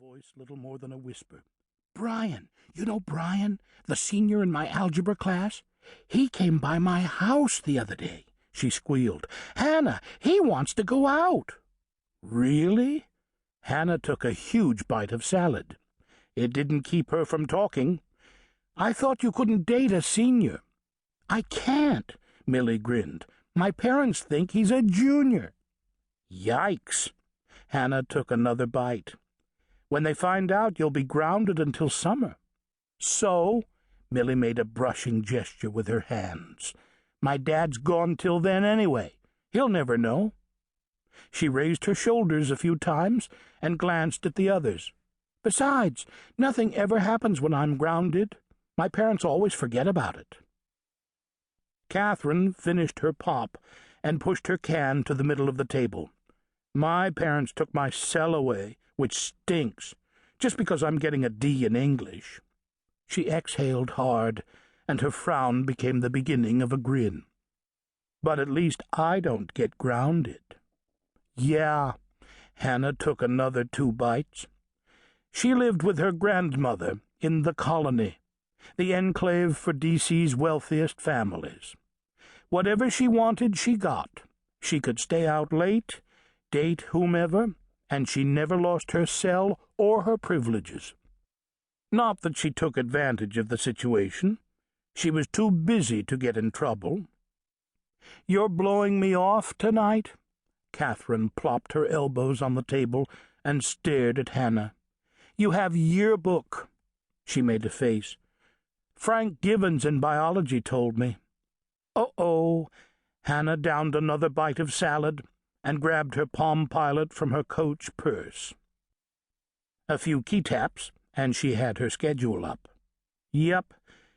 voice little more than a whisper. "Brian, you know Brian, the senior in my algebra class? He came by my house the other day," she squealed. "Hannah, he wants to go out." "Really?" Hannah took a huge bite of salad. It didn't keep her from talking. "I thought you couldn't date a senior." "I can't," Millie grinned. "My parents think he's a junior." "Yikes." Hannah took another bite. "When they find out, you'll be grounded until summer." "So?" Millie made a brushing gesture with her hands. "My dad's gone till then anyway. He'll never know." She raised her shoulders a few times and glanced at the others. "Besides, nothing ever happens when I'm grounded. My parents always forget about it." Catherine finished her pop and pushed her can to the middle of the table. "My parents took my cell away, which stinks, just because I'm getting a D in English." She exhaled hard, and her frown became the beginning of a grin. "But at least I don't get grounded." "Yeah." Hannah took another 2 bites. "She lived with her grandmother in the colony, the enclave for D.C.'s wealthiest families. Whatever she wanted, she got. She could stay out late, date whomever, and she never lost her cell or her privileges. Not that she took advantage of the situation. She was too busy to get in trouble." "You're blowing me off tonight?" Catherine plopped her elbows on the table and stared at Hannah. "You have yearbook." She made a face. "Frank Givens in biology told me." "Uh-oh." Hannah downed another bite of salad and grabbed her Palm Pilot from her coach purse. A few key taps, and she had her schedule up. Yep,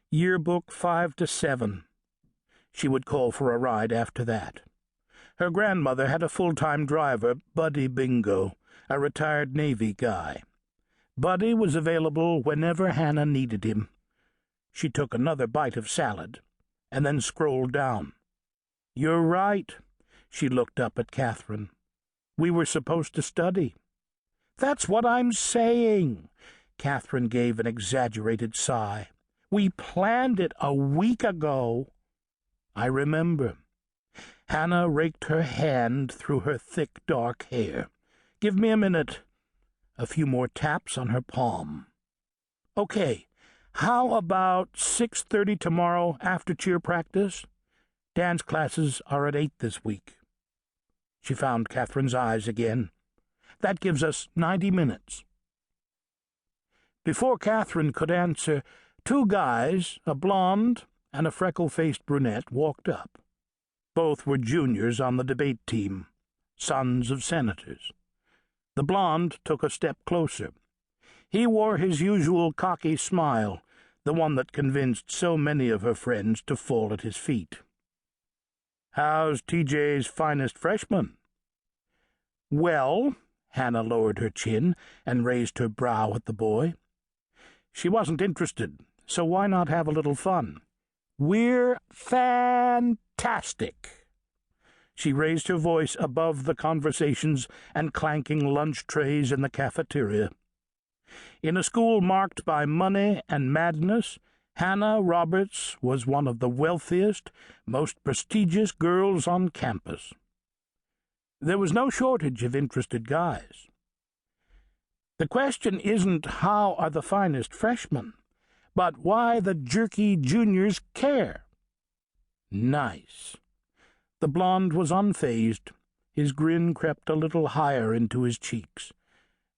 yearbook 5 to 7. She would call for a ride after that. Her grandmother had a full-time driver, Buddy Bingo, a retired Navy guy. Buddy was available whenever Hannah needed him. She took another bite of salad, and then scrolled down. "You're right." She looked up at Catherine. "We were supposed to study." "That's what I'm saying." Catherine gave an exaggerated sigh. "We planned it a week ago." "I remember." Hannah raked her hand through her thick, dark hair. "Give me a minute." A few more taps on her palm. "Okay, how about 6:30 tomorrow after cheer practice? Dance classes are at 8 this week." She found Catherine's eyes again. "That gives us 90 minutes. Before Catherine could answer, 2 guys, a blonde and a freckle-faced brunette, walked up. Both were juniors on the debate team, sons of senators. The blonde took a step closer. He wore his usual cocky smile, the one that convinced so many of her friends to fall at his feet. "How's TJ's finest freshman?" "Well," Hannah lowered her chin and raised her brow at the boy. She wasn't interested, so why not have a little fun? "We're fantastic." She raised her voice above the conversations and clanking lunch trays in the cafeteria. In a school marked by money and madness, Hannah Roberts was one of the wealthiest, most prestigious girls on campus. There was no shortage of interested guys. The question isn't how are the finest freshmen, but why the jerky juniors care. Nice. The blonde was unfazed. His grin crept a little higher into his cheeks.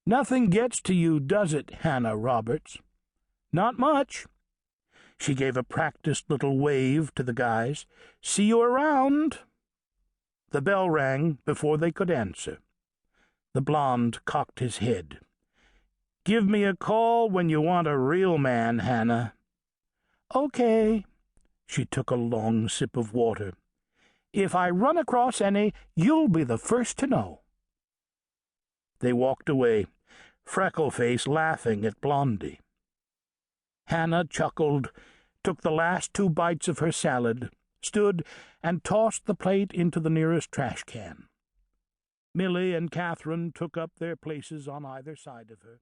"Nothing gets to you, does it, Hannah Roberts?" "Not much." She gave a practiced little wave to the guys. "See you around." The bell rang before they could answer. The blonde cocked his head. "Give me a call when you want a real man, Hannah." "Okay." She took a long sip of water. "If I run across any, you'll be the first to know." They walked away, Freckleface laughing at Blondie. Hannah chuckled, took the last 2 bites of her salad, stood and tossed the plate into the nearest trash can. Millie and Catherine took up their places on either side of her.